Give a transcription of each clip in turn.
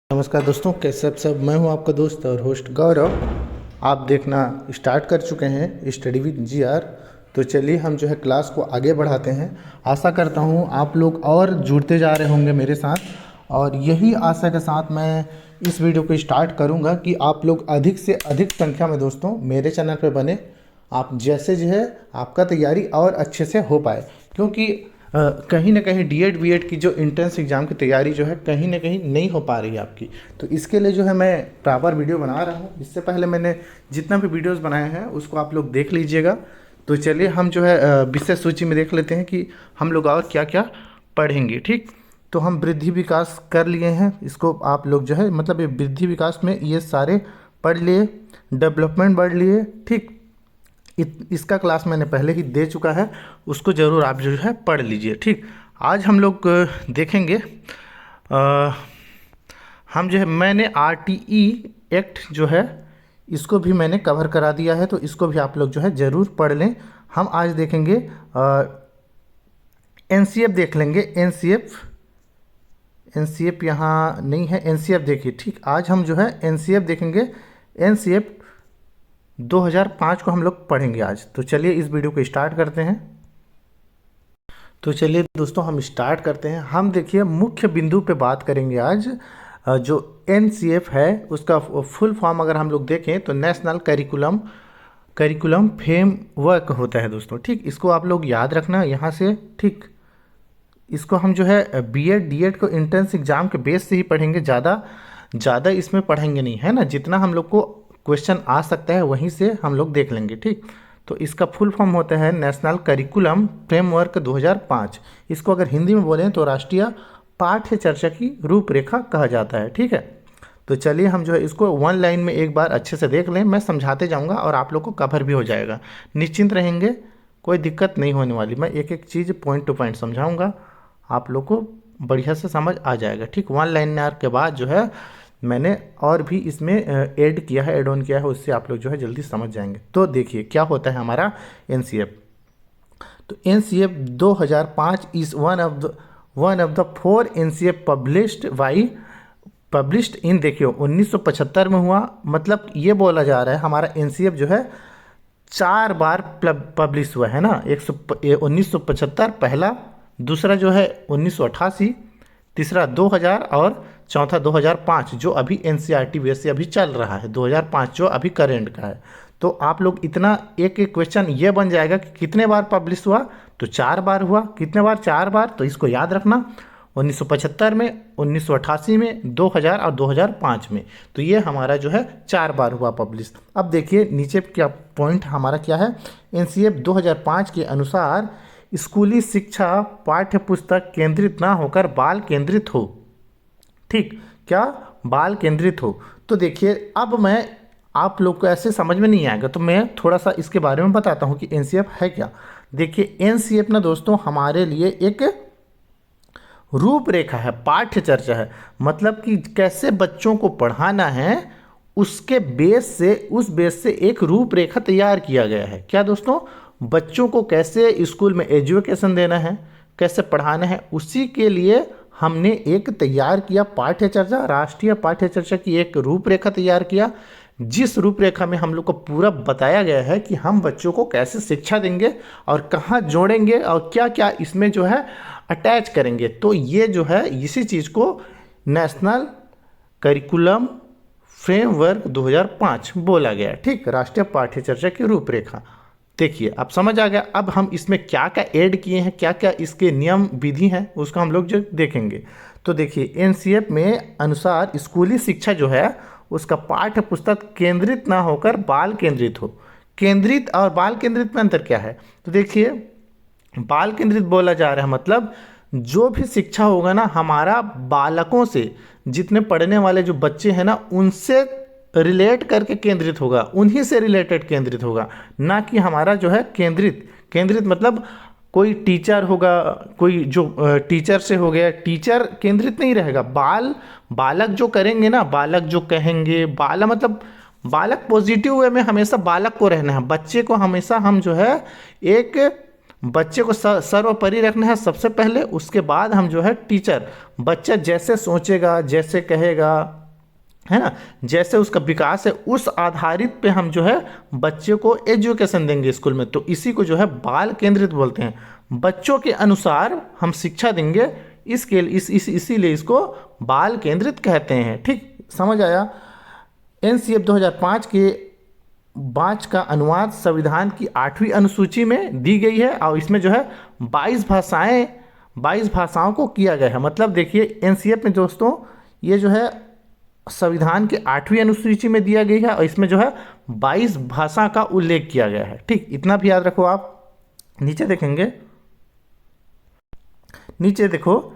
नमस्कार दोस्तों, कैसे आप सब। मैं हूं आपका दोस्त और होस्ट गौरव। आप देखना स्टार्ट कर चुके हैं स्टडी विद GR। तो चलिए हम जो है क्लास को आगे बढ़ाते हैं। आशा करता हूं आप लोग और जुड़ते जा रहे होंगे मेरे साथ, और यही आशा के साथ मैं इस वीडियो को स्टार्ट करूंगा कि आप लोग अधिक से अधिक संख्या में दोस्तों मेरे चैनल पर बने। आप जैसे जो है आपका तैयारी और अच्छे से हो पाए, क्योंकि कहीं ना कहीं D.Ed B.Ed की जो इंट्रेंस एग्ज़ाम की तैयारी जो है कहीं ना कहीं नहीं हो पा रही है आपकी। तो इसके लिए जो है मैं प्रॉपर वीडियो बना रहा हूँ। इससे पहले मैंने जितना भी वीडियोस बनाए हैं उसको आप लोग देख लीजिएगा। तो चलिए हम जो है विषय सूची में देख लेते हैं कि हम लोग और क्या क्या पढ़ेंगे। ठीक, तो हम वृद्धि विकास कर लिए हैं, इसको आप लोग जो है मतलब ये वृद्धि विकास में ये सारे पढ़ लिए। डेवलपमेंट पढ़ लिए। ठीक, इसका क्लास मैंने पहले ही दे चुका है, उसको ज़रूर आप जो है पढ़ लीजिए। ठीक, आज हम लोग देखेंगे हम जो है मैंने RTE एक्ट जो है इसको भी मैंने कवर करा दिया है, तो इसको भी आप लोग जो है ज़रूर पढ़ लें। हम आज देखेंगे NCF देख लेंगे। NCF यहाँ नहीं है, NCF देखिए। ठीक, आज हम जो है NCF देखेंगे। NCF 2005 को हम लोग पढ़ेंगे आज। तो चलिए इस वीडियो को स्टार्ट करते हैं। तो चलिए दोस्तों हम स्टार्ट करते हैं। हम देखिए मुख्य बिंदु पे बात करेंगे आज। जो NCF है उसका फुल फॉर्म अगर हम लोग देखें तो नेशनल करिकुलम फ्रेमवर्क होता है दोस्तों। ठीक, इसको आप लोग याद रखना यहाँ से। ठीक, इसको हम जो है B.Ed D.Ed को एंट्रेंस एग्जाम के बेस से ही पढ़ेंगे, ज़्यादा इसमें पढ़ेंगे नहीं, है ना। जितना हम लोग को क्वेश्चन आ सकता है वहीं से हम लोग देख लेंगे। ठीक, तो इसका फुल फॉर्म होता है नेशनल करिकुलम फ्रेमवर्क 2005। इसको अगर हिंदी में बोलें तो राष्ट्रीय पाठ्य चर्चा की रूपरेखा कहा जाता है। ठीक है, तो चलिए हम जो है इसको वन लाइन में एक बार अच्छे से देख लें। मैं समझाते जाऊंगा और आप लोग को कवर भी हो जाएगा, निश्चिंत रहेंगे, कोई दिक्कत नहीं होने वाली। मैं एक एक चीज़ पॉइंट टू पॉइंट समझाऊंगा, आप लोग को बढ़िया से समझ आ जाएगा। ठीक, वन लाइनर के बाद जो है मैंने और भी इसमें ऐड किया है, एड ऑन किया है, उससे आप लोग जो है जल्दी समझ जाएंगे। तो देखिए क्या होता है हमारा NCF। तो NCF 2005 is one of the 4 NCF published in, देखियो 1975 में हुआ। मतलब ये बोला जा रहा है हमारा NCF जो है 4 बार पब्लिश हुआ है ना। 1975 पहला, दूसरा जो है 1988, तीसरा 2000 और चौथा 2005 जो अभी NCERT बेस से अभी चल रहा है, 2005 जो अभी करेंट का है। तो आप लोग इतना एक एक क्वेश्चन ये बन जाएगा कि कितने बार पब्लिश हुआ, तो 4 बार हुआ। कितने बार? 4 बार। तो इसको याद रखना, 1975 में, 1988 में, 2000 और 2005 में। तो ये हमारा जो है 4 बार हुआ पब्लिश। अब देखिए नीचे क्या पॉइंट हमारा क्या है। NCF 2005 के अनुसार स्कूली शिक्षा पाठ्य पुस्तक केंद्रित ना होकर बाल केंद्रित हो। ठीक, क्या? बाल केंद्रित हो। तो देखिए अब मैं आप लोग को ऐसे समझ में नहीं आएगा, तो मैं थोड़ा सा इसके बारे में बताता हूँ कि NCF है क्या। देखिए NCF ना दोस्तों हमारे लिए एक रूपरेखा है, पाठ्य चर्चा है। मतलब कि कैसे बच्चों को पढ़ाना है उसके बेस से, उस बेस से एक रूपरेखा तैयार किया गया है। क्या दोस्तों? बच्चों को कैसे स्कूल में एजुकेशन देना है, कैसे पढ़ाना है, उसी के लिए हमने एक तैयार किया पाठ्य चर्चा, राष्ट्रीय पाठ्य चर्चा की एक रूपरेखा तैयार किया, जिस रूपरेखा में हम लोग को पूरा बताया गया है कि हम बच्चों को कैसे शिक्षा देंगे और कहाँ जोड़ेंगे और क्या क्या इसमें जो है अटैच करेंगे। तो ये जो है इसी चीज़ को नेशनल करिकुलम फ्रेमवर्क 2005 बोला गया। ठीक, राष्ट्रीय पाठ्य चर्चा की रूपरेखा। देखिए अब समझ आ गया। अब हम इसमें क्या क्या ऐड किए हैं, क्या क्या इसके नियम विधि हैं, उसका हम लोग जो देखेंगे। तो देखिए NCF में अनुसार स्कूली शिक्षा जो है उसका पाठ्य पुस्तक केंद्रित ना होकर बाल केंद्रित हो। केंद्रित और बाल केंद्रित में अंतर क्या है? तो देखिए बाल केंद्रित बोला जा रहा है मतलब जो भी शिक्षा होगा ना हमारा बालकों से, जितने पढ़ने वाले जो बच्चे हैं ना उनसे रिलेट करके केंद्रित होगा, उन्हीं से रिलेटेड केंद्रित होगा, ना कि हमारा जो है केंद्रित मतलब कोई टीचर होगा, कोई जो टीचर से हो गया, टीचर केंद्रित नहीं रहेगा। बालक जो करेंगे ना, बालक जो कहेंगे, मतलब बालक पॉजिटिव वे में हमेशा बालक को रहना है। बच्चे को हमेशा हम जो है एक बच्चे को सर्वोपरि रखना है सबसे पहले, उसके बाद हम जो है टीचर, बच्चा जैसे सोचेगा, जैसे कहेगा, है ना, जैसे उसका विकास है, उस आधारित पे हम जो है बच्चे को एजुकेशन देंगे स्कूल में। तो इसी को जो है बाल केंद्रित बोलते हैं। बच्चों के अनुसार हम शिक्षा देंगे, इसके इसीलिए इसको बाल केंद्रित कहते हैं। ठीक, समझ आया। एनसीएफ 2005 के बाच का अनुवाद संविधान की 8वीं अनुसूची में दी गई है और इसमें जो है 22 भाषाओं को किया गया है। मतलब देखिए एनसीएफ में दोस्तों ये जो है संविधान के 8वीं अनुसूची में दिया गई है और इसमें जो है 22 भाषा का उल्लेख किया गया है। ठीक, इतना भी याद रखो आप। नीचे देखेंगे, नीचे देखो,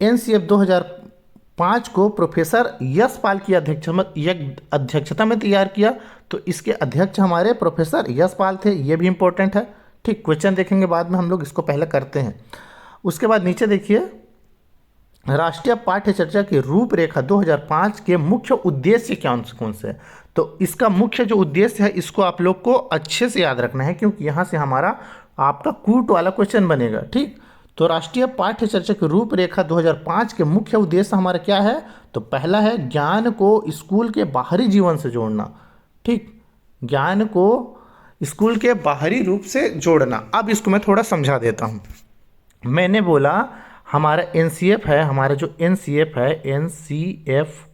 एनसीएफ 2005 को प्रोफेसर यशपाल की अध्यक्षता में तैयार किया। तो इसके अध्यक्ष हमारे प्रोफेसर यशपाल थे, ये भी इंपॉर्टेंट है। ठीक, क्वेश्चन देखेंगे बाद में हम लोग, इसको पहले करते हैं। उसके बाद नीचे देखिए, राष्ट्रीय पाठ्य चर्चा की रूपरेखा 2005 के मुख्य उद्देश्य कौन से हैं। तो इसका मुख्य जो उद्देश्य है इसको आप लोग को अच्छे से याद रखना है, क्योंकि यहाँ से हमारा आपका कूट वाला क्वेश्चन बनेगा। ठीक, तो राष्ट्रीय पाठ्य चर्चा की रूपरेखा 2005 के मुख्य उद्देश्य हमारा क्या है। तो पहला है ज्ञान को स्कूल के बाहरी जीवन से जोड़ना। ठीक, ज्ञान को स्कूल के बाहरी रूप से जोड़ना। अब इसको मैं थोड़ा समझा देता हूँ। मैंने बोला हमारा एनसीएफ है, हमारा जो एनसीएफ है, एनसीएफ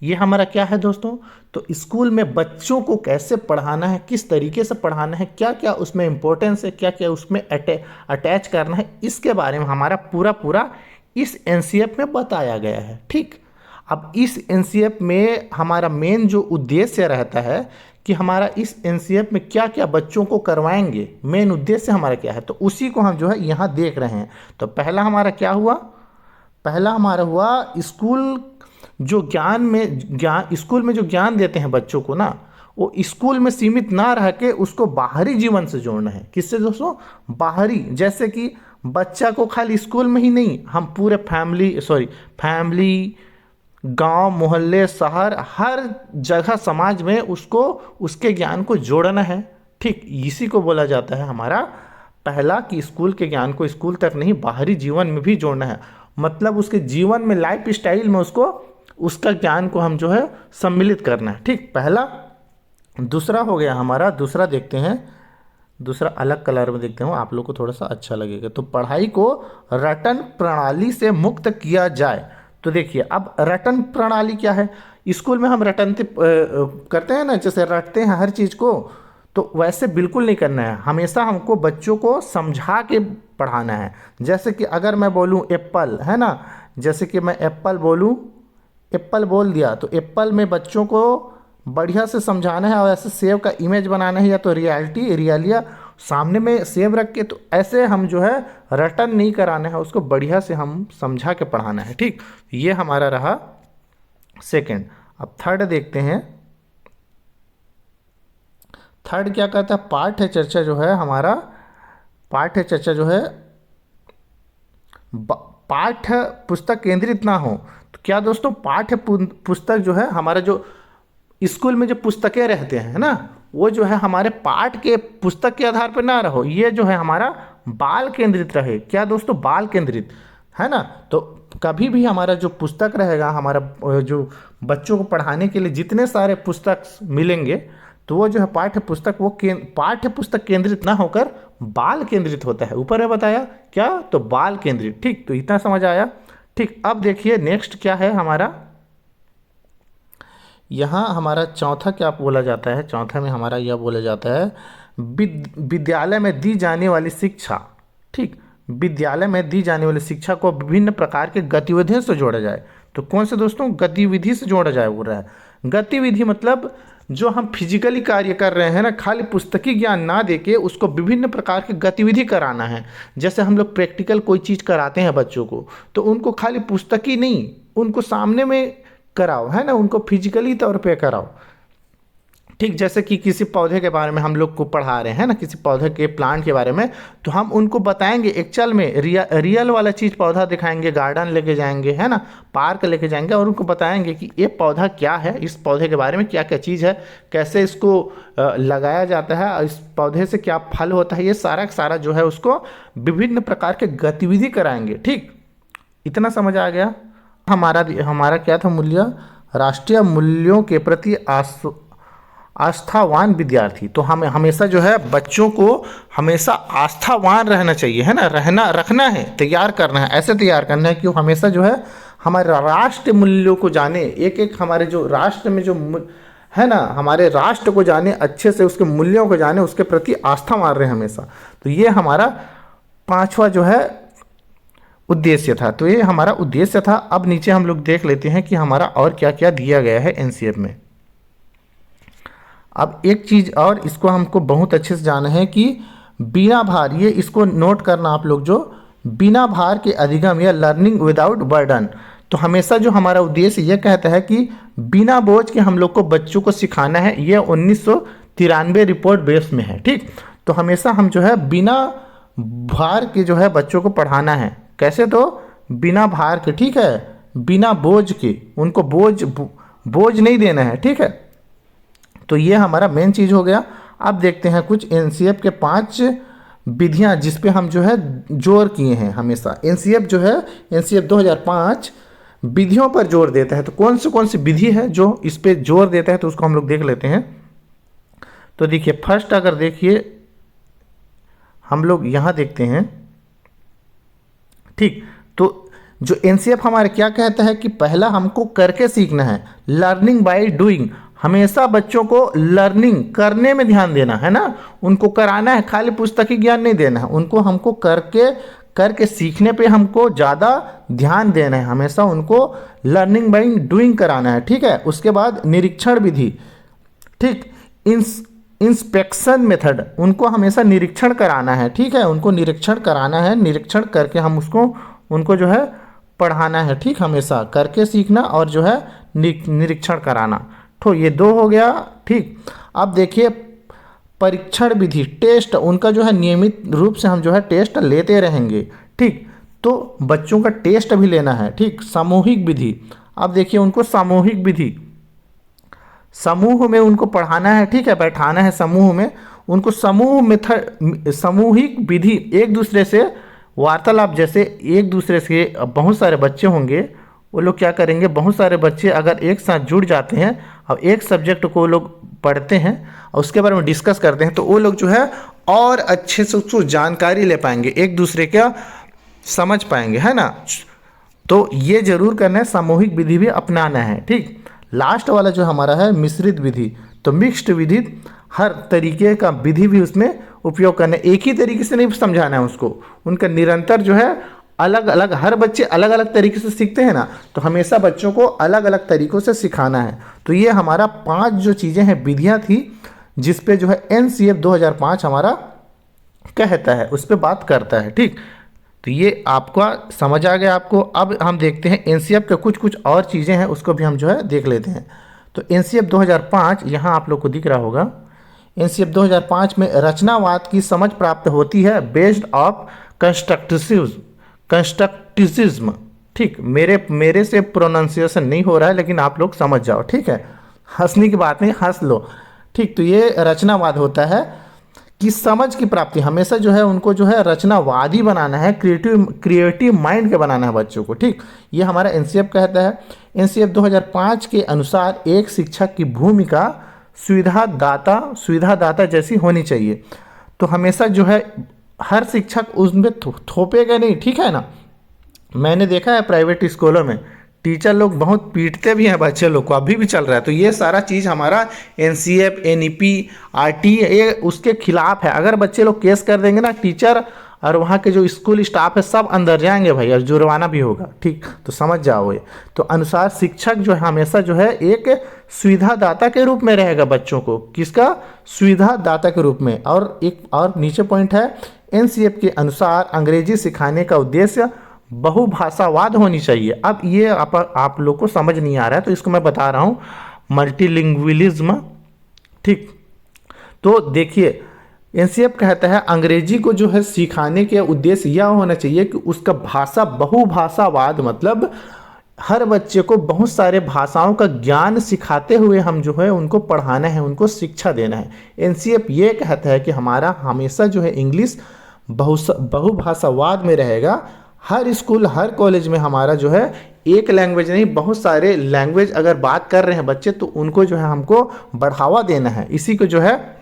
ये हमारा क्या है दोस्तों। तो स्कूल में बच्चों को कैसे पढ़ाना है, किस तरीके से पढ़ाना है, क्या क्या उसमें इंपॉर्टेंस है, क्या क्या उसमें अटैच करना है, इसके बारे में हमारा पूरा इस एनसीएफ में बताया गया है। ठीक, अब इस एनसीएफ में हमारा मेन जो उद्देश्य रहता है कि हमारा इस एनसीएफ में क्या क्या बच्चों को करवाएंगे, मेन उद्देश्य हमारा क्या है, तो उसी को हम जो है यहाँ देख रहे हैं। तो पहला हमारा क्या हुआ, पहला हमारा हुआ स्कूल स्कूल में जो ज्ञान देते हैं बच्चों को ना, वो स्कूल में सीमित ना रह के उसको बाहरी जीवन से जोड़ना है। किससे दोस्तों, बाहरी। जैसे कि बच्चा को खाली स्कूल में ही नहीं, हम पूरे फैमिली, गांव, मोहल्ले, शहर, हर जगह समाज में उसको उसके ज्ञान को जोड़ना है। ठीक, इसी को बोला जाता है हमारा पहला कि स्कूल के ज्ञान को स्कूल तक नहीं बाहरी जीवन में भी जोड़ना है। मतलब उसके जीवन में, लाइफ स्टाइल में उसका ज्ञान को हम जो है सम्मिलित करना है। ठीक, पहला। दूसरा हो गया हमारा, दूसरा देखते हैं, दूसरा अलग कलर में देखते हैं, आप लोग को थोड़ा सा अच्छा लगेगा। तो पढ़ाई को रटन प्रणाली से मुक्त किया जाए। तो देखिए अब रटन प्रणाली क्या है, स्कूल में हम रटनते करते हैं ना, जैसे रटते हैं हर चीज़ को, तो वैसे बिल्कुल नहीं करना है। हमेशा हमको बच्चों को समझा के पढ़ाना है। जैसे कि अगर मैं बोलूँ एप्पल, है ना, जैसे कि मैं एप्पल बोलूँ, एप्पल बोल दिया, तो एप्पल में बच्चों को बढ़िया से समझाना है और ऐसे सेव का इमेज बनाना है, या तो रियलिया सामने में सेव रख के। तो ऐसे हम जो है रटन नहीं कराना है, उसको बढ़िया से हम समझा के पढ़ाना है। ठीक, ये हमारा रहा सेकंड। अब थर्ड देखते हैं। थर्ड क्या कहता है, पाठ्य चर्चा जो है हमारा, पाठ्य चर्चा जो है पाठ्य पुस्तक केंद्रित ना हो। तो क्या दोस्तों, पाठ्य पुस्तक जो है हमारा, जो स्कूल में जो पुस्तकें रहते हैं ना, वो जो है हमारे पाठ के पुस्तक के आधार पर ना रहो, ये जो है हमारा बाल केंद्रित रहे। क्या दोस्तों, बाल केंद्रित, है ना। तो कभी भी हमारा जो पुस्तक रहेगा, हमारा जो बच्चों को पढ़ाने के लिए जितने सारे पुस्तक मिलेंगे, तो वो जो है पाठ्य पुस्तक केंद्रित ना होकर बाल केंद्रित होता है। ऊपर है बताया क्या, तो बाल केंद्रित। ठीक, तो इतना समझ आया। ठीक, अब देखिए नेक्स्ट क्या है हमारा, यहाँ हमारा चौथा क्या बोला जाता है। चौथा में हमारा यह बोला जाता है विद्यालय में दी जाने वाली शिक्षा। ठीक, विद्यालय में दी जाने वाली शिक्षा को विभिन्न प्रकार के गतिविधियों से जोड़ा जाए। तो कौन से दोस्तों, गतिविधि से जोड़ा जाए बोल रहा है। गतिविधि मतलब जो हम फिजिकली कार्य कर रहे हैं ना, खाली पुस्तकी ज्ञान ना देके उसको विभिन्न प्रकार की गतिविधि कराना है। जैसे हम लोग प्रैक्टिकल कोई चीज़ कराते हैं बच्चों को, तो उनको खाली पुस्तकी नहीं, उनको सामने में कराओ, है ना, उनको फिजिकली तौर पे कराओ। ठीक, जैसे कि किसी पौधे के बारे में हम लोग को पढ़ा रहे हैं ना, किसी पौधे के प्लांट के बारे में, तो हम उनको बताएंगे एक्चुअल में रियल वाला चीज़, पौधा दिखाएंगे, गार्डन लेके जाएंगे, है ना, पार्क लेके जाएंगे और उनको बताएंगे कि ये पौधा क्या है, इस पौधे के बारे में क्या क्या चीज़ है, कैसे इसको लगाया जाता है और इस पौधे से क्या फल होता है, ये सारा सारा जो है उसको विभिन्न प्रकार के गतिविधि कराएंगे। ठीक, इतना समझ आ गया। हमारा हमारा क्या था मूल्य, राष्ट्रीय मूल्यों के प्रति आस्थावान विद्यार्थी। तो हमें हमेशा जो है बच्चों को हमेशा आस्थावान रहना चाहिए, है ना, रखना है, तैयार करना है, ऐसे तैयार करना है कि वो हमेशा जो है हमारे राष्ट्र मूल्यों को जाने, एक एक हमारे जो राष्ट्र में जो है ना, हमारे राष्ट्र को जाने अच्छे से, उसके मूल्यों को जाने, उसके प्रति आस्था मान रहे हैं हमेशा। तो ये हमारा 5वां जो है उद्देश्य था। तो ये हमारा उद्देश्य था। अब नीचे हम लोग देख लेते हैं कि हमारा और क्या क्या दिया गया है एनसीएफ में। अब एक चीज़ और इसको हमको बहुत अच्छे से जाना है कि बिना भार, ये इसको नोट करना आप लोग, जो बिना भार के अधिगम या लर्निंग विदाउट बर्डन। तो हमेशा जो हमारा उद्देश्य ये कहता है कि बिना बोझ के हम लोग को बच्चों को सिखाना है। ये 1993 रिपोर्ट बेस में है। ठीक, तो हमेशा हम जो है बिना भार के जो है बच्चों को पढ़ाना है। कैसे? तो बिना भार के, ठीक है, बिना बोझ के, उनको बोझ नहीं देना है। ठीक है, तो ये हमारा मेन चीज़ हो गया। अब देखते हैं कुछ एनसीएफ के 5 विधियां जिस पे हम जो है जोर किए हैं हमेशा। एनसीएफ जो है, एनसीएफ 2005 विधियों पर जोर देता है। तो कौन सी विधि है जो इस पे जोर देता है, तो उसको हम लोग देख लेते हैं। तो देखिए, फर्स्ट अगर देखिए हम लोग यहाँ देखते हैं। ठीक, तो जो एनसीएफ हमारे क्या कहता है कि पहला हमको करके सीखना है, लर्निंग बाय डूइंग। हमेशा बच्चों को लर्निंग करने में ध्यान देना है ना, उनको कराना है, खाली पुस्तकी ज्ञान नहीं देना है, उनको हमको करके सीखने पे हमको ज़्यादा ध्यान देना है। हमेशा उनको लर्निंग बाय डूइंग कराना है। ठीक है, उसके बाद निरीक्षण विधि। ठीक, इंस्पेक्शन मेथड, उनको हमेशा निरीक्षण कराना है। ठीक है, उनको निरीक्षण कराना है, निरीक्षण करके हम उनको जो है पढ़ाना है। ठीक, हमेशा करके सीखना और जो है निरीक्षण कराना। तो ये 2 हो गया। ठीक, अब देखिए परीक्षण विधि, टेस्ट, उनका जो है नियमित रूप से हम जो है टेस्ट लेते रहेंगे। ठीक, तो बच्चों का टेस्ट भी लेना है। ठीक, सामूहिक विधि, अब देखिए उनको सामूहिक विधि, समूह में उनको पढ़ाना है। ठीक है, बैठाना है समूह में, उनको सामूहिक विधि, एक दूसरे से वार्तालाप, जैसे एक दूसरे से बहुत सारे बच्चे होंगे, वो लोग क्या करेंगे, बहुत सारे बच्चे अगर एक साथ जुड़ जाते हैं और एक सब्जेक्ट को वो लोग पढ़ते हैं और उसके बारे में डिस्कस करते हैं, तो वो लोग जो है और अच्छे से उसको जानकारी ले पाएंगे, एक दूसरे का समझ पाएंगे, है ना। तो ये जरूर करना है, सामूहिक विधि भी अपनाना है। ठीक, लास्ट वाला जो हमारा है मिश्रित विधि, तो मिक्स्ड विधि, हर तरीके का विधि भी उसमें उपयोग करना है। एक ही तरीके से नहीं समझाना है उसको, उनका निरंतर जो है अलग अलग, हर बच्चे अलग अलग तरीके से सीखते हैं ना, तो हमेशा बच्चों को अलग अलग तरीक़ों से सिखाना है। तो ये हमारा 5 जो चीज़ें हैं, विधियाँ थी, जिस पे जो है एनसीएफ 2005 हमारा कहता है, उस पर बात करता है। ठीक, तो ये आपका समझ आ गया आपको। अब हम देखते हैं एनसीएफ के कुछ और चीज़ें हैं, उसको भी हम जो है देख लेते हैं। तो एनसीएफ 2005 यहाँ आप लोग को दिख रहा होगा। एनसीएफ 2005 में रचनावाद की समझ प्राप्त होती है बेस्ड ऑफ कंस्ट्रक्टिविज्म। ठीक, मेरे से प्रोनाउंसिएशन नहीं हो रहा है, लेकिन आप लोग समझ जाओ। ठीक है, हंसने की बात नहीं, हंस लो। ठीक, तो ये रचनावाद होता है कि समझ की प्राप्ति, हमेशा जो है उनको जो है रचनावादी बनाना है, क्रिएटिव माइंड के बनाना है बच्चों को। ठीक, ये हमारा एनसीएफ कहता है। एनसीएफ 2005 के अनुसार एक शिक्षक की भूमिका सुविधादाता जैसी होनी चाहिए। तो हमेशा जो है हर शिक्षक उसमें थोपेगा नहीं। ठीक है ना, मैंने देखा है प्राइवेट स्कूलों में टीचर लोग बहुत पीटते भी हैं बच्चे लोग को, अभी भी चल रहा है। तो ये सारा चीज़ हमारा एनसीएफ, एनईपी, आरटी ये उसके खिलाफ है। अगर बच्चे लोग केस कर देंगे ना, टीचर और वहाँ के जो स्कूल स्टाफ है सब अंदर जाएंगे भाई, और जुर्माना भी होगा। ठीक, तो समझ जाओ ये। तो अनुसार शिक्षक जो है हमेशा जो है एक सुविधादाता के रूप में रहेगा बच्चों को, किसका, सुविधादाता के रूप में। और एक और नीचे पॉइंट है, एनसीएफ के अनुसार अंग्रेजी सिखाने का उद्देश्य बहुभाषावाद होनी चाहिए। अब ये आप लोग को समझ नहीं आ रहा है, तो इसको मैं बता रहा हूँ। मल्टीलिंग्विलिज्म, ठीक। तो देखिए एनसीएफ कहता है अंग्रेजी को जो है सिखाने के उद्देश्य यह होना चाहिए कि उसका भाषा बहुभाषावाद, मतलब हर बच्चे को बहुत सारे भाषाओं का ज्ञान सिखाते हुए हम जो है उनको पढ़ाना है, उनको शिक्षा देना है। एनसीएफ ये कहता है कि हमारा हमेशा जो है इंग्लिश बहुभाषावाद में रहेगा। हर स्कूल हर कॉलेज में हमारा जो है एक लैंग्वेज नहीं बहुत सारे लैंग्वेज अगर बात कर रहे हैं बच्चे तो उनको जो है हमको बढ़ावा देना है, इसी को जो है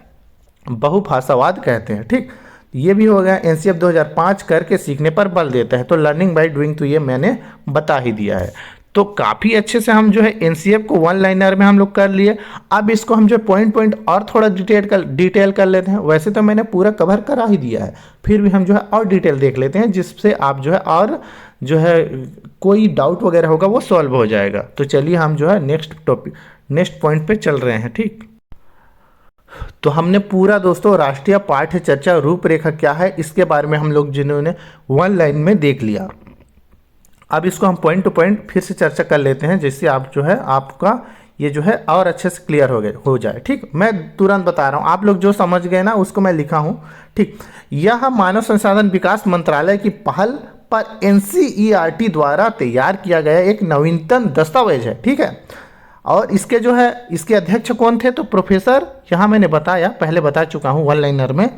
बहुभाषावाद कहते हैं। ठीक, ये भी हो गया। एनसीएफ 2005 करके सीखने पर बल देता है, तो लर्निंग बाय डूइंग तो ये मैंने बता ही दिया है। तो काफ़ी अच्छे से हम जो है एनसीएफ को वन लाइनर में हम लोग कर लिए। अब इसको हम जो पॉइंट पॉइंट और थोड़ा डिटेल कर लेते हैं। वैसे तो मैंने पूरा कवर करा ही दिया है, फिर भी हम जो है और डिटेल देख लेते हैं जिससे आप जो है और जो है कोई डाउट वगैरह होगा वो सॉल्व हो जाएगा। तो चलिए हम जो है नेक्स्ट पॉइंट पे चल रहे हैं। ठीक, तो हमने पूरा दोस्तों राष्ट्रीय पाठ्य चर्चा रूपरेखा क्या है इसके बारे में हम लोग जिन्होंने वन लाइन में देख लिया। अब इसको हम पॉइंट टू पॉइंट फिर से चर्चा कर लेते हैं, जिससे आप जो है आपका ये जो है और अच्छे से क्लियर हो जाए। ठीक, मैं तुरंत बता रहा हूँ, आप लोग जो समझ गए ना उसको मैं लिखा हूँ। ठीक, यह मानव संसाधन विकास मंत्रालय की पहल पर एनसीईआरटी द्वारा तैयार किया गया एक नवीनतम दस्तावेज है। ठीक है, और इसके जो है इसके अध्यक्ष कौन थे, तो प्रोफेसर, यहाँ मैंने बताया पहले बता चुका हूँ वन लाइनर में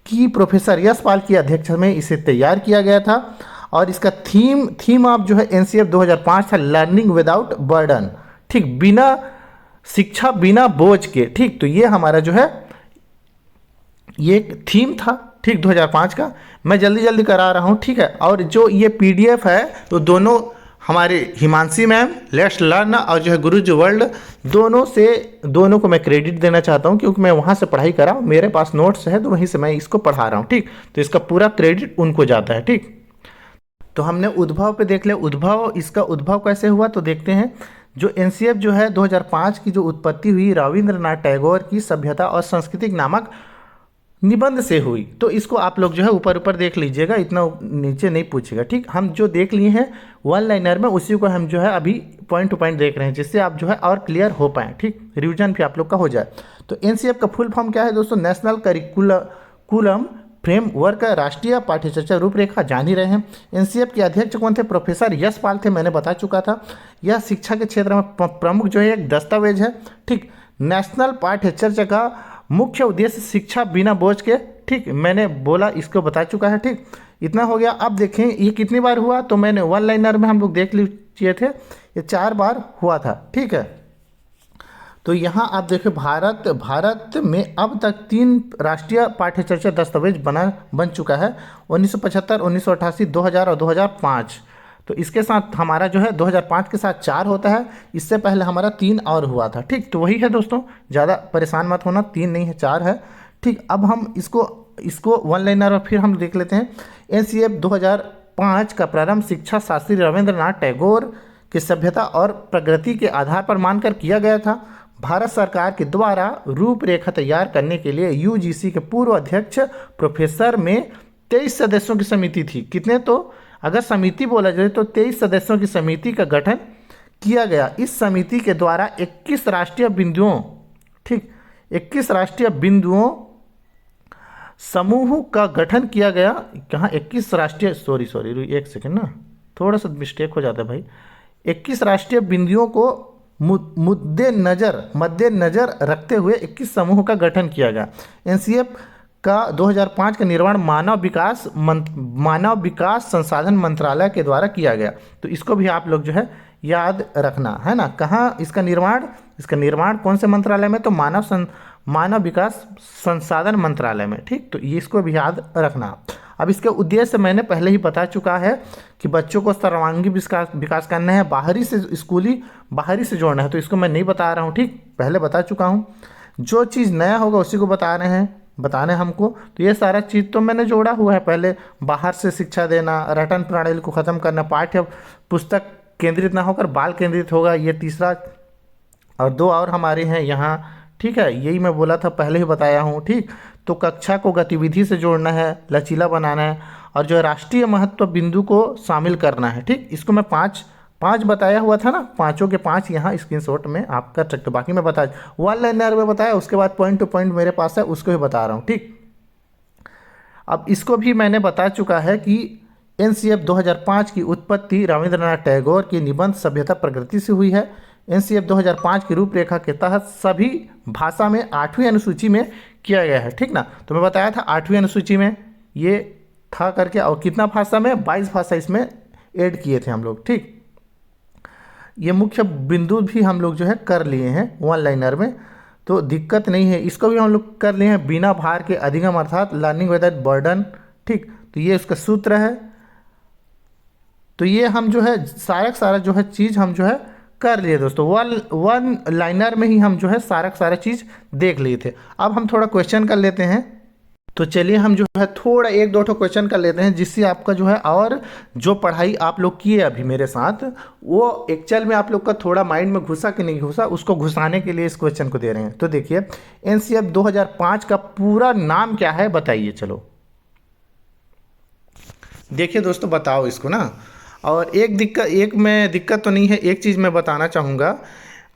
कि प्रोफेसर यशपाल की अध्यक्षता में इसे तैयार किया गया था। और इसका थीम आप जो है एनसीएफ 2005 था, लर्निंग विदाउट बर्डन। ठीक, बिना शिक्षा बिना बोझ के। ठीक, तो ये हमारा जो है ये एक थीम था। ठीक, 2005 का मैं जल्दी करा रहा हूँ। ठीक है, और जो ये पीडीएफ है तो दोनों हमारे हिमांशी मैम लेट्स लर्न और जो है गुरुज वर्ल्ड दोनों को मैं क्रेडिट देना चाहता हूँ, क्योंकि मैं वहाँ से पढ़ाई करा, मेरे पास नोट्स है तो वहीं से मैं इसको पढ़ा रहा हूँ। ठीक, तो इसका पूरा क्रेडिट उनको जाता है। ठीक, तो हमने उद्भव पे देख लिया। इसका उद्भव कैसे हुआ तो देखते हैं। जो एनसीएफ जो है 2005 की जो उत्पत्ति हुई रविंद्रनाथ टैगोर की सभ्यता और संस्कृति नामक निबंध से हुई। तो इसको आप लोग जो है ऊपर देख लीजिएगा, इतना नीचे नहीं पूछेगा। ठीक, हम जो देख लिए हैं वन लाइनर में उसी को हम जो है अभी पॉइंट टू पॉइंट देख रहे हैं, जिससे आप जो है और क्लियर हो पाएँ। ठीक, रिवीजन भी आप लोग का हो जाए। तो एनसीएफ का फुल फॉर्म क्या है दोस्तों, नेशनल करिकुलम फ्रेमवर्क, राष्ट्रीय पाठ्यचर्चा रूपरेखा, जान ही रहे हैं। एनसीएफ के अध्यक्ष कौन थे, प्रोफेसर यशपाल थे, मैंने बता चुका था। यह शिक्षा के क्षेत्र में प्रमुख जो है एक दस्तावेज है। ठीक, नेशनल पाठ्यचर्चा का मुख्य उद्देश्य शिक्षा बिना बोझ के। ठीक, मैंने बोला इसको बता चुका है। ठीक, इतना हो गया। अब देखें ये कितनी बार हुआ, तो मैंने वन लाइनर में हम लोग देख लीजिए थे, ये 4 बार हुआ था। ठीक है, तो यहाँ आप देखिए भारत में अब तक 3 राष्ट्रीय पाठ्यचर्चा दस्तावेज बन चुका है, 1975, 1988, 2000 और 2005। तो इसके साथ हमारा जो है 2005 के साथ 4 होता है, इससे पहले हमारा 3 और हुआ था। ठीक, तो वही है दोस्तों, ज़्यादा परेशान मत होना, 3 नहीं है 4 है। ठीक, अब हम इसको वन लाइनर और फिर हम देख लेते हैं। एनसीएफ 2005 का प्रारंभ शिक्षा शास्त्री रविंद्रनाथ टैगोर की सभ्यता और प्रगति के आधार पर मानकर किया गया था। भारत सरकार के द्वारा रूपरेखा तैयार करने के लिए यूजीसी के पूर्व अध्यक्ष प्रोफेसर में 23 सदस्यों की समिति थी। कितने, तो अगर समिति बोला जाए तो 23 सदस्यों की समिति का गठन किया गया। इस समिति के द्वारा 21 राष्ट्रीय बिंदुओं, ठीक, 21 राष्ट्रीय बिंदुओं समूह का गठन किया गया। कहाँ 21 राष्ट्रीय, सॉरी एक सेकेंड ना, थोड़ा सा मिस्टेक हो जाता है भाई। 21 राष्ट्रीय बिंदुओं को मद्देनजर रखते हुए 21 समूह का गठन किया गया। एनसीएफ का 2005 का निर्माण मानव विकास संसाधन मंत्रालय के द्वारा किया गया। तो इसको भी आप लोग जो है याद रखना है ना। कहाँ इसका निर्माण कौन से मंत्रालय में, तो मानव विकास संसाधन मंत्रालय में। ठीक, तो ये इसको भी याद रखना। अब इसके उद्देश्य मैंने पहले ही बता चुका है कि बच्चों को सर्वांगीण विकास करना है, बाहरी से जोड़ना है, तो इसको मैं नहीं बता रहा हूँ। ठीक, पहले बता चुका हूँ। जो चीज़ नया होगा उसी को बताना है हमको। तो ये सारा चीज़ तो मैंने जोड़ा हुआ है। पहले बाहर से शिक्षा देना, रटन प्रणाली को ख़त्म करना, पाठ्य पुस्तक केंद्रित ना होकर बाल केंद्रित होगा, ये तीसरा। और 2 और हमारे हैं यहाँ। ठीक है, यही मैं बोला था, पहले ही बताया हूँ। ठीक, तो कक्षा को गतिविधि से जोड़ना है, लचीला बनाना है, और जो राष्ट्रीय महत्व बिंदु को शामिल करना है। ठीक, इसको मैं 5 5 बताया हुआ था ना, पाँचों के 5 यहाँ स्क्रीनशॉट में आप कर सकते हो। बाकी मैं बता वन लाइनर में बताया, उसके बाद पॉइंट टू पॉइंट मेरे पास है, उसको भी बता रहा हूँ। ठीक, अब इसको भी मैंने बता चुका है कि एनसीएफ 2005 की उत्पत्ति रविंद्रनाथ टैगोर की निबंध सभ्यता प्रकृति से हुई है। एनसीएफ 2005 की रूपरेखा के तहत सभी भाषा में 8वीं अनुसूची में किया गया है। ठीक ना, तो मैं बताया था 8वीं अनुसूची में ये था करके, और कितना भाषा में, 22 भाषा इसमें ऐड किए थे हम लोग। ठीक, ये मुख्य बिंदु भी हम लोग जो है कर लिए हैं वन लाइनर में, तो दिक्कत नहीं है। इसको भी हम लोग कर लिए हैं, बिना भार के अधिगम अर्थात लर्निंग विदाउट बर्डन। ठीक, तो ये उसका सूत्र है। तो ये हम जो है सारा जो है चीज़ हम जो है कर लिए दोस्तों, वन लाइनर में ही हम जो है सारा चीज़ देख लिए थे। अब हम थोड़ा क्वेश्चन कर लेते हैं। तो चलिए हम जो है थोड़ा 1-2 क्वेश्चन कर लेते हैं, जिससे आपका जो है और जो पढ़ाई आप लोग किए अभी मेरे साथ, वो एक्चुअल में आप लोग का थोड़ा माइंड में घुसा कि नहीं घुसा, उसको घुसाने के लिए इस क्वेश्चन को दे रहे हैं। तो देखिए, एनसीएफ 2005 का पूरा नाम क्या है बताइए। चलो देखिए दोस्तों, बताओ इसको ना। और एक दिक्कत तो नहीं है, एक चीज़ मैं बताना चाहूँगा।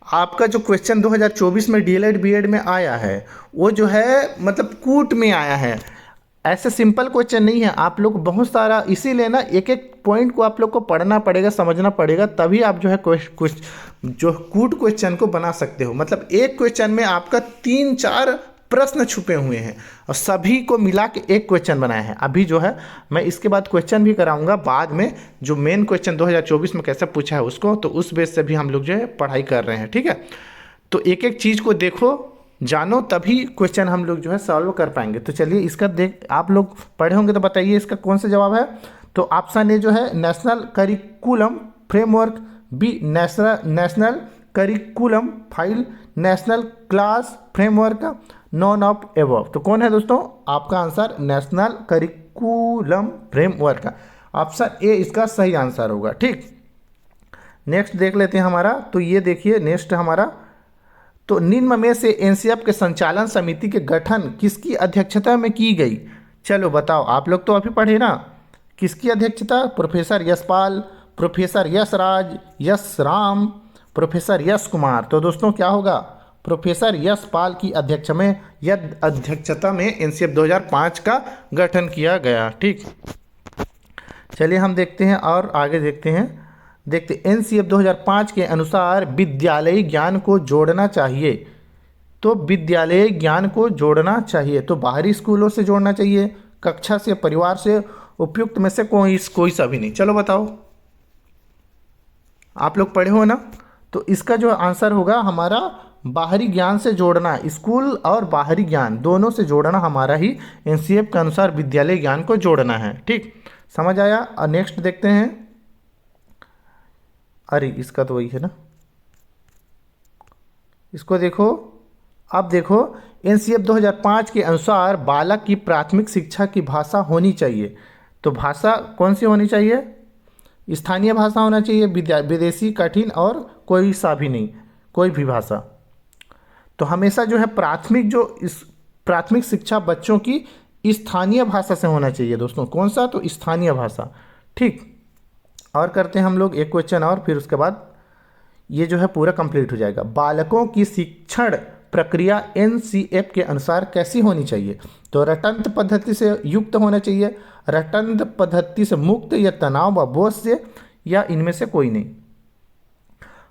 आपका जो क्वेश्चन 2024 में डीएलएड बीएड में आया है, वो जो है मतलब कूट में आया है, ऐसे सिंपल क्वेश्चन नहीं है। आप लोग बहुत सारा, इसीलिए ना एक एक पॉइंट को आप लोग को पढ़ना पड़ेगा, समझना पड़ेगा, तभी आप जो है कुछ जो कूट क्वेश्चन को बना सकते हो। मतलब एक क्वेश्चन में आपका 3-4 प्रश्न छुपे हुए हैं और सभी को मिला के एक क्वेश्चन बनाया है। अभी जो है मैं इसके बाद क्वेश्चन भी कराऊंगा बाद में, जो मेन क्वेश्चन 2024 में कैसे पूछा है उसको, तो उस बेस से भी हम लोग जो है पढ़ाई कर रहे हैं। ठीक है, तो एक एक चीज़ को देखो, जानो, तभी क्वेश्चन हम लोग जो है सॉल्व कर पाएंगे। तो चलिए इसका आप लोग पढ़े होंगे तो बताइए इसका कौन सा जवाब है। तो ऑप्शन ए जो है national curriculum framework, B national curriculum file, national class framework, none of above. तो कौन है दोस्तों आपका आंसर? नेशनल करिकुलम फ्रेमवर्क का ऑप्शन ए इसका सही आंसर होगा। ठीक, नेक्स्ट देख लेते हैं हमारा। तो ये देखिए नेक्स्ट हमारा, तो निम्न में से एनसीएफ के संचालन समिति के गठन किसकी अध्यक्षता में की गई? चलो बताओ, आप लोग तो अभी पढ़े ना, किसकी अध्यक्षता? प्रोफेसर यशपाल, प्रोफेसर यशराज, यश राम, प्रोफेसर यश कुमार। तो दोस्तों क्या होगा? प्रोफेसर यशपाल की अध्यक्षता में एनसीएफ 2005 का गठन किया गया। ठीक, चलिए हम देखते हैं और आगे देखते हैं। एनसीएफ 2005 के अनुसार विद्यालयी ज्ञान को जोड़ना चाहिए। तो विद्यालयी ज्ञान को जोड़ना चाहिए, तो बाहरी स्कूलों से जोड़ना चाहिए, कक्षा से, परिवार से, उपयुक्त में से कोई सा भी नहीं। चलो बताओ, आप लोग पढ़े हो ना, तो इसका जो आंसर होगा हमारा बाहरी ज्ञान से जोड़ना, स्कूल और बाहरी ज्ञान दोनों से जोड़ना हमारा ही एनसीएफ के अनुसार विद्यालय ज्ञान को जोड़ना है। ठीक, समझ आया? और नेक्स्ट देखते हैं। अरे इसका तो वही है ना, इसको देखो। अब देखो, एनसीएफ 2005 के अनुसार बालक की प्राथमिक शिक्षा की भाषा होनी चाहिए। तो भाषा कौन सी होनी चाहिए? स्थानीय भाषा होना चाहिए, विदेशी, कठिन और कोई सा भी नहीं, कोई भी भाषा। तो हमेशा जो है प्राथमिक शिक्षा बच्चों की स्थानीय भाषा से होना चाहिए दोस्तों। कौन सा? तो स्थानीय भाषा। ठीक, और करते हैं हम लोग एक क्वेश्चन और, फिर उसके बाद ये जो है पूरा कंप्लीट हो जाएगा। बालकों की शिक्षण प्रक्रिया एनसीएफ के अनुसार कैसी होनी चाहिए? तो रटंत पद्धति से युक्त होना चाहिए, रटंत पद्धति से मुक्त, या तनाव व बोझ से, या इनमें से कोई नहीं।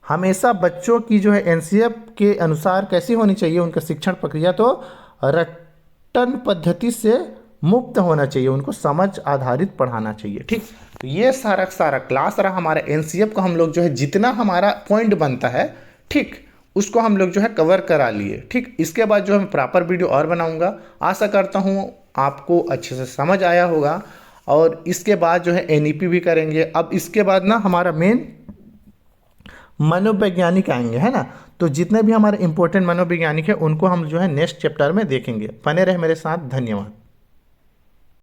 हमेशा बच्चों की जो है एनसीएफ के अनुसार कैसी होनी चाहिए उनका शिक्षण प्रक्रिया? तो रटन पद्धति से मुक्त होना चाहिए, उनको समझ आधारित पढ़ाना चाहिए। ठीक, तो ये सारा क्लास रहा हमारा एनसीएफ का। हम लोग जो है जितना हमारा पॉइंट बनता है, ठीक, उसको हम लोग जो है कवर करा लिए। ठीक, इसके बाद जो है मैं प्रॉपर वीडियो और बनाऊंगा। आशा करता हूँ आपको अच्छे से समझ आया होगा। और इसके बाद जो है एनईपी भी करेंगे। अब इसके बाद ना हमारा मेन मनोवैज्ञानिक आएंगे, है ना। तो जितने भी हमारे इंपॉर्टेंट मनोवैज्ञानिक है उनको हम जो है नेक्स्ट चैप्टर में देखेंगे। बने रहे मेरे साथ, धन्यवाद।